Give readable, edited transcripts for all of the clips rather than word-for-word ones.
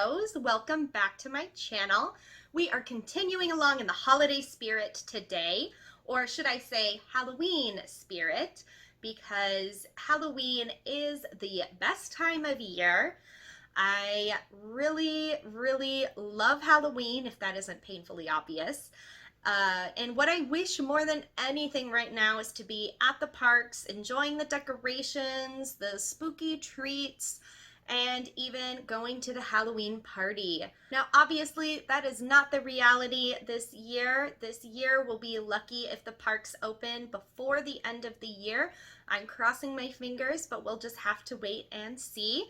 kiddos, welcome back to my channel. We are continuing along in the holiday spirit today, or should I say Halloween spirit, because Halloween is the best time of year. I really love Halloween, if that isn't painfully obvious. And what I wish more than anything right now is to be at the parks, enjoying the decorations, the spooky treats, and even going to the Halloween party. Now, obviously, that is not the reality this year. This year we'll be lucky if the parks open before the end of the year. I'm crossing my fingers, but we'll just have to wait and see.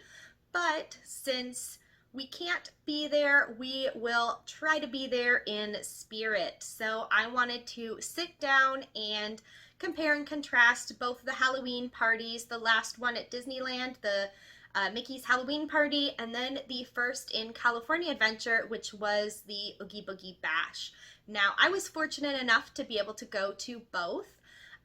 But since we can't be there, we will try to be there in spirit. So I wanted to sit down and compare and contrast both the Halloween parties, the last one at Disneyland, the Mickey's Halloween Party, and then the first in California Adventure, which was the Oogie Boogie Bash. Now, I was fortunate enough to be able to go to both.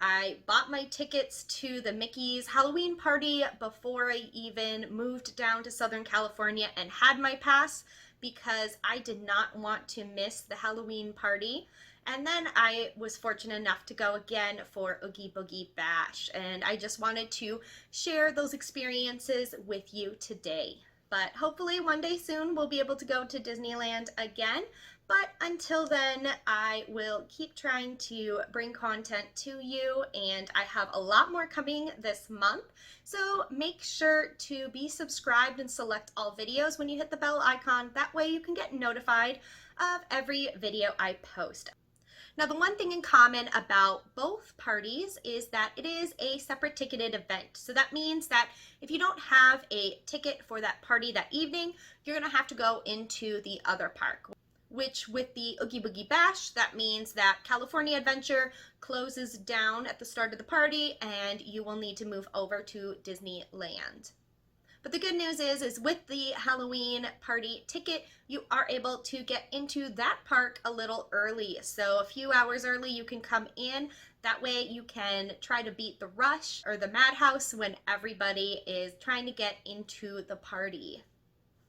I bought my tickets to the Mickey's Halloween Party before I even moved down to Southern California and had my pass because I did not want to miss the Halloween party. And then I was fortunate enough to go again for Oogie Boogie Bash, and I just wanted to share those experiences with you today. But hopefully one day soon we'll be able to go to Disneyland again. But until then, I will keep trying to bring content to you, and I have a lot more coming this month. So make sure to be subscribed and select all videos when you hit the bell icon. That way you can get notified of every video I post. Now, the one thing in common about both parties is that it is a separate ticketed event. So that means that if you don't have a ticket for that party that evening, you're going to have to go into the other park. Which with the Oogie Boogie Bash, that means that California Adventure closes down at the start of the party and you will need to move over to Disneyland. But the good news is with the Halloween party ticket, you are able to get into that park a little early. So a few hours early you can come in. That way you can try to beat the rush or the madhouse when everybody is trying to get into the party.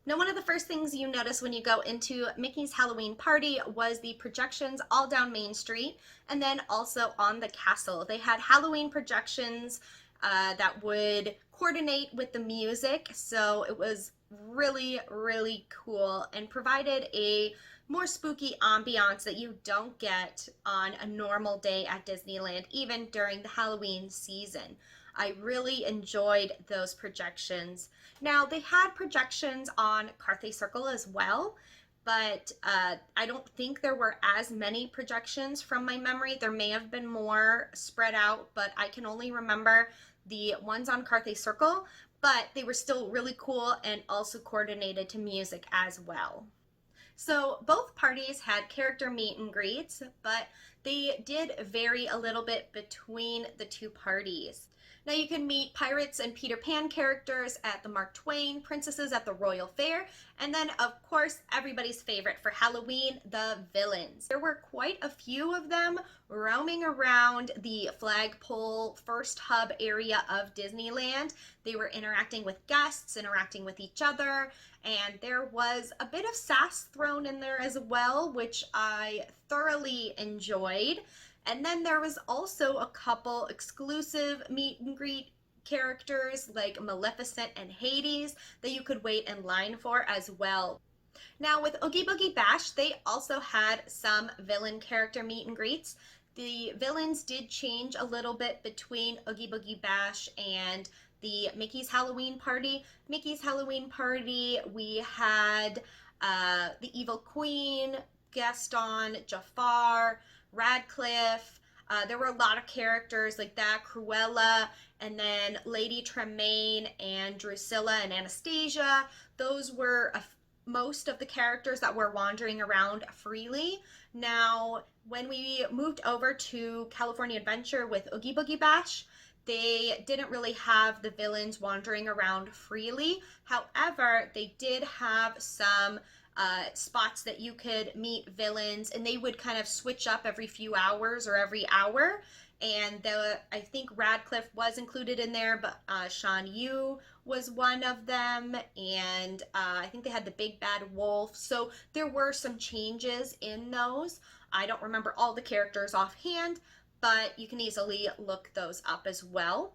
Now, one of the first things you notice when you go into Mickey's Halloween Party was the projections all down Main Street and then also on the castle. They had Halloween projections that would coordinate with the music, so it was really cool and provided a more spooky ambiance that you don't get on a normal day at Disneyland, even during the Halloween season. I really enjoyed those projections. Now, they had projections on Carthay Circle as well, but I don't think there were as many projections from my memory. There may have been more spread out, but I can only remember the ones on Carthay Circle, but they were still really cool and also coordinated to music as well. So both parties had character meet and greets, but they did vary a little bit between the two parties. Now you can meet Pirates and Peter Pan characters at the Mark Twain, princesses at the Royal Fair, and then of course everybody's favorite for Halloween, the villains. There were quite a few of them roaming around the flagpole first hub area of Disneyland. They were interacting with guests, interacting with each other, and there was a bit of sass thrown in there as well, which I thoroughly enjoyed. And then there was also a couple exclusive meet and greet characters like Maleficent and Hades that you could wait in line for as well. Now with Oogie Boogie Bash, they also had some villain character meet and greets. The villains did change a little bit between Oogie Boogie Bash and the Mickey's Halloween Party. Mickey's Halloween Party, we had the Evil Queen, Gaston, Jafar, Radcliffe. There were a lot of characters like that, Cruella, and then Lady Tremaine and Drusilla and Anastasia. Those were most of the characters that were wandering around freely. Now, when we moved over to California Adventure with Oogie Boogie Bash, they didn't really have the villains wandering around freely. However, they did have some spots that you could meet villains, and they would kind of switch up every few hours or every hour. and I think Radcliffe was included in there, but Sean Yu was one of them, and I think they had the Big Bad Wolf. So there were some changes in those. I don't remember all the characters offhand, but you can easily look those up as well.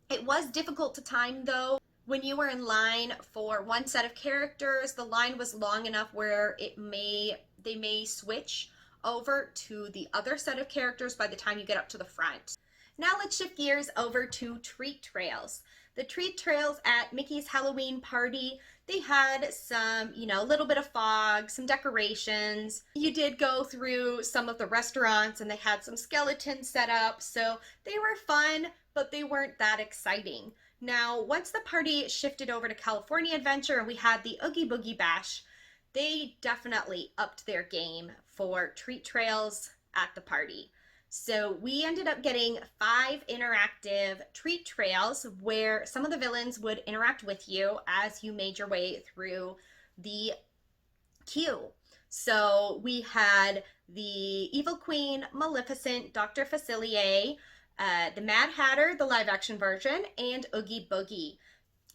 It was difficult to time though. When you were in line for one set of characters, the line was long enough where they may switch over to the other set of characters by the time you get up to the front. Now let's shift gears over to treat trails. The treat trails at Mickey's Halloween Party, they had some, a little bit of fog, some decorations. You did go through some of the restaurants and they had some skeletons set up, so they were fun, but they weren't that exciting. Now, once the party shifted over to California Adventure and we had the Oogie Boogie Bash, they definitely upped their game for treat trails at the party. So we ended up getting 5 interactive treat trails where some of the villains would interact with you as you made your way through the queue. So we had the Evil Queen, Maleficent, Dr. Facilier, the Mad Hatter, the live action version, and Oogie Boogie.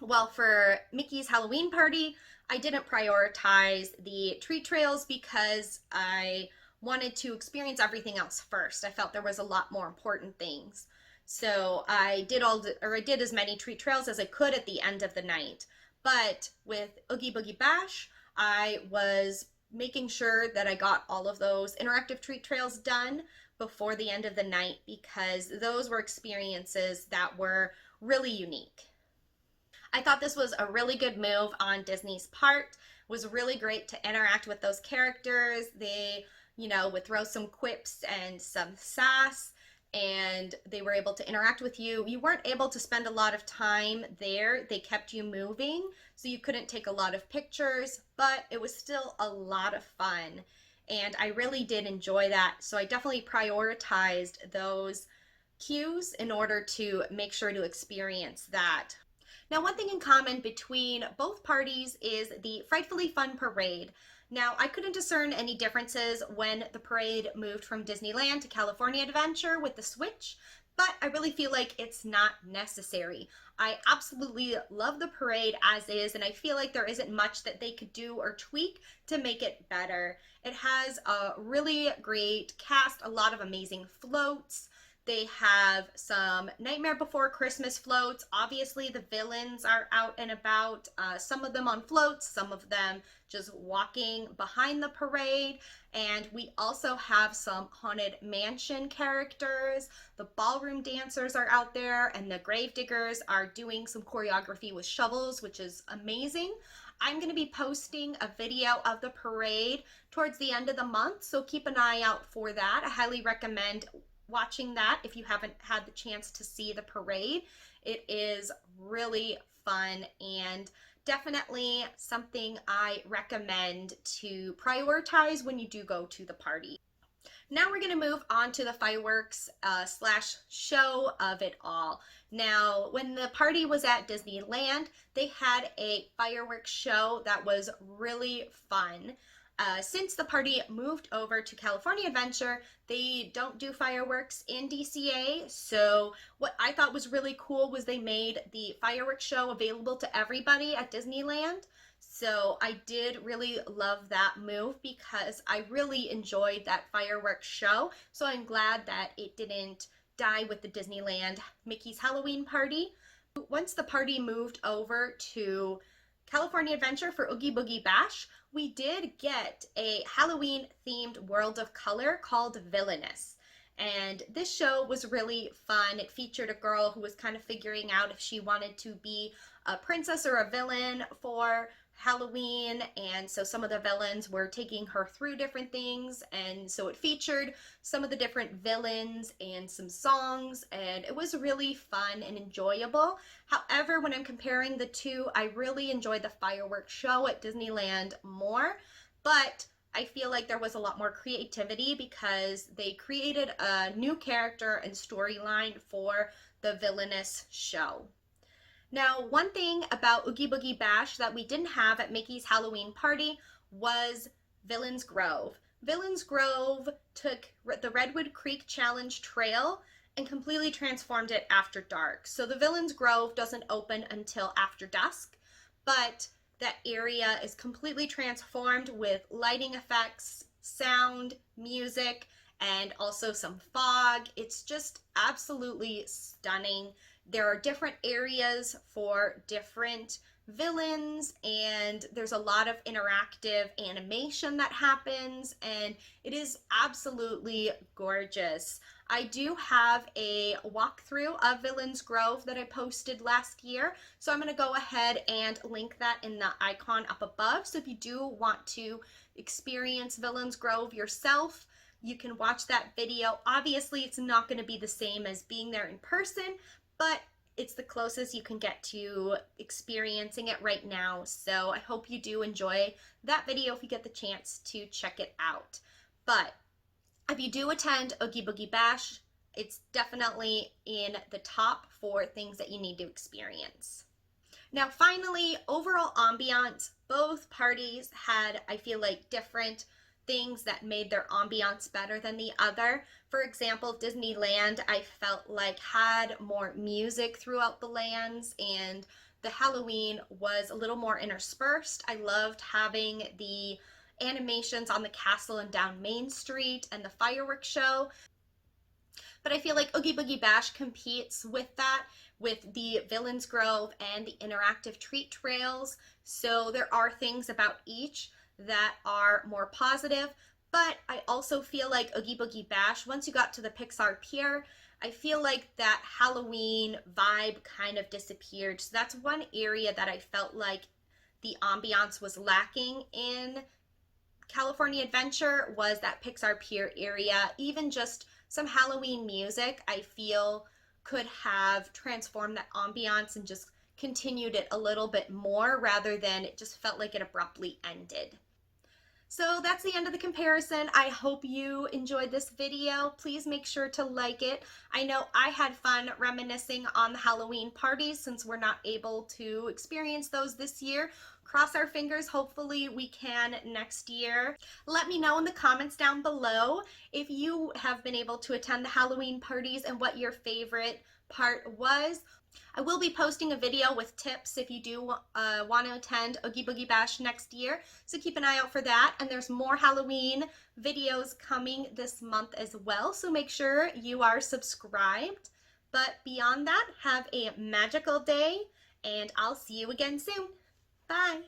Well, for Mickey's Halloween Party, I didn't prioritize the treat trails because I wanted to experience everything else first. I felt there was a lot more important things. So I did as many treat trails as I could at the end of the night. But with Oogie Boogie Bash, I was making sure that I got all of those interactive treat trails done before the end of the night because those were experiences that were really unique. I thought this was a really good move on Disney's part. It was really great to interact with those characters. They, would throw some quips and some sass, and they were able to interact with you. You weren't able to spend a lot of time there. They kept you moving, so you couldn't take a lot of pictures, but it was still a lot of fun. And I really did enjoy that. So I definitely prioritized those queues in order to make sure to experience that. Now, one thing in common between both parties is the Frightfully Fun Parade. Now, I couldn't discern any differences when the parade moved from Disneyland to California Adventure with the switch, but I really feel like it's not necessary. I absolutely love the parade as is, and I feel like there isn't much that they could do or tweak to make it better. It has a really great cast, a lot of amazing floats. They have some Nightmare Before Christmas floats. Obviously, the villains are out and about, some of them on floats, some of them just walking behind the parade. And we also have some Haunted Mansion characters. The ballroom dancers are out there, and the gravediggers are doing some choreography with shovels, which is amazing. I'm going to be posting a video of the parade towards the end of the month, so keep an eye out for that. I highly recommend watching that if you haven't had the chance to see the parade. It is really fun and definitely something I recommend to prioritize when you do go to the party. Now we're going to move on to the fireworks slash show of it all. Now, when the party was at Disneyland, they had a fireworks show that was really fun. Since the party moved over to California Adventure, they don't do fireworks in DCA. So what I thought was really cool was they made the fireworks show available to everybody at Disneyland. So I did really love that move because I really enjoyed that fireworks show. So I'm glad that it didn't die with the Disneyland Mickey's Halloween Party. Once the party moved over to California Adventure for Oogie Boogie Bash, we did get a Halloween themed world of color called Villainous. And this show was really fun. It featured a girl who was kind of figuring out if she wanted to be a princess or a villain for Halloween, and so some of the villains were taking her through different things, and so it featured some of the different villains and some songs, and it was really fun and enjoyable. However, when I'm comparing the two, I really enjoyed the fireworks show at Disneyland more, but I feel like there was a lot more creativity because they created a new character and storyline for the Villainous show. Now, one thing about Oogie Boogie Bash that we didn't have at Mickey's Halloween Party was Villains Grove. Villains Grove took the Redwood Creek Challenge Trail and completely transformed it after dark. So the Villain's Grove doesn't open until after dusk, but that area is completely transformed with lighting effects, sound, music, and also some fog. It's just absolutely stunning. There are different areas for different villains, and there's a lot of interactive animation that happens, and it is absolutely gorgeous. I do have a walkthrough of Villains Grove that I posted last year, so I'm going to go ahead and link that in the icon up above. So if you do want to experience Villains Grove yourself, you can watch that video. Obviously, it's not going to be the same as being there in person, but it's the closest you can get to experiencing it right now. So I hope you do enjoy that video if you get the chance to check it out. But if you do attend Oogie Boogie Bash, it's definitely in the top for things that you need to experience. Now, finally, overall ambiance. Both parties had, I feel like, different things that made their ambiance better than the other. For example, Disneyland, I felt like had more music throughout the lands, and the Halloween was a little more interspersed. I loved having the animations on the castle and down Main Street and the fireworks show. But I feel like Oogie Boogie Bash competes with that, with the Villains Grove and the interactive treat trails. So there are things about each that are more positive, but I also feel like Oogie Boogie Bash, once you got to the Pixar Pier, I feel like that Halloween vibe kind of disappeared. So that's one area that I felt like the ambiance was lacking in California Adventure, was that Pixar Pier area. Even just some Halloween music, I feel, could have transformed that ambiance and just continued it a little bit more, rather than it just felt like it abruptly ended. So that's the end of the comparison. I hope you enjoyed this video. Please make sure to like it. I know I had fun reminiscing on the Halloween parties since we're not able to experience those this year. Cross our fingers, hopefully we can next year. Let me know in the comments down below if you have been able to attend the Halloween parties and what your favorite part was. I will be posting a video with tips if you do want to attend Oogie Boogie Bash next year, so keep an eye out for that. And there's more Halloween videos coming this month as well, so make sure you are subscribed. But beyond that, have a magical day, and I'll see you again soon. Bye!